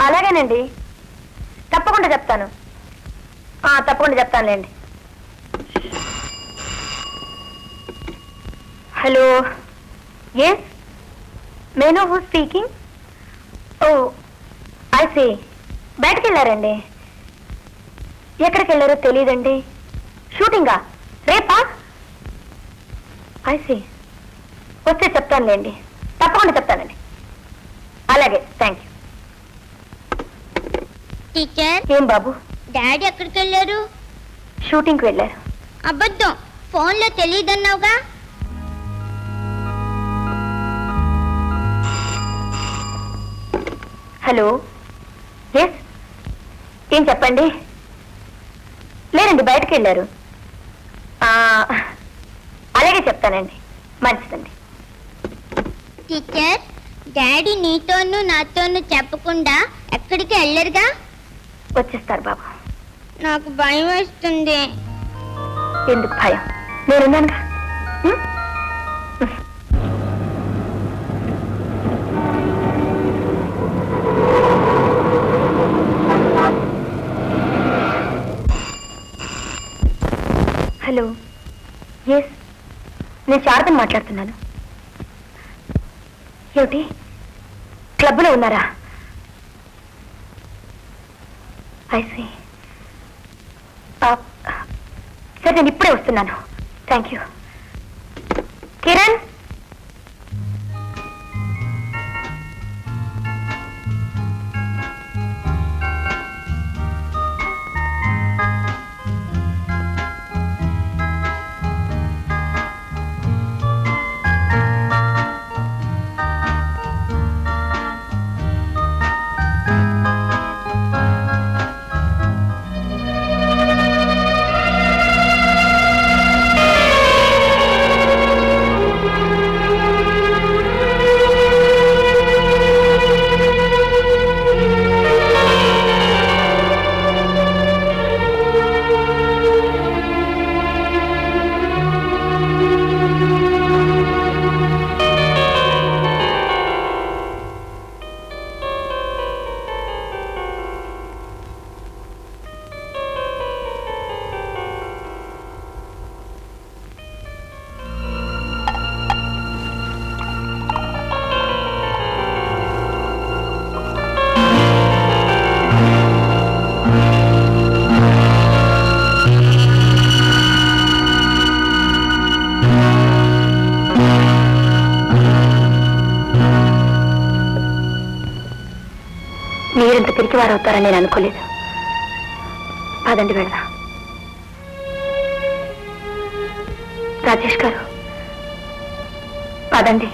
అలాగేనండి, తప్పకుండా చెప్తాను. తప్పకుండా చెప్తానులేండి. Hello, yes, may know who speaking? Oh I see, బయటకు వెళ్ళారండి. ఎక్కడికి వెళ్ళారో తెలియదండి. షూటింగా? రేపా? ఐ సీ, వస్తే చెప్తానులేండి, తప్పకుండా చెప్తానండి. అలాగే, థ్యాంక్ యూ. టీచర్, ఏం బాబు? డాడీ ఎక్కడికి వెళ్ళారు? షూటింగ్కి వెళ్ళారు. అబద్ధం, ఫోన్లో తెలియదన్నావుగా. హలో, ఎస్, ఏం చెప్పండి? లేరండి, బయటకు వెళ్ళారు. అలాగే చెప్తానండి, మంచిదండి. టీచర్, డాడీ నీతోనూ నాతోనూ చెప్పకుండా ఎక్కడికి వెళ్ళరుగా. వచ్చేస్తారు బాబు. నాకు భయం వేస్తుంది. ఎందుకు భయం? నేనున్నానుగా. హలో, ఎస్, నేను శారదని మాట్లాడుతున్నాను. ఏమిటి, క్లబ్లో ఉన్నారా? ఐసీ, సరే, నేను ఇప్పుడే వస్తున్నాను. Thank you. కిరణ్, మీరింత పిరికి వారు అవుతారని నేను అనుకోలేదు. పదండి, వెళ్దాం. రాజేష్ గారు, పదండి.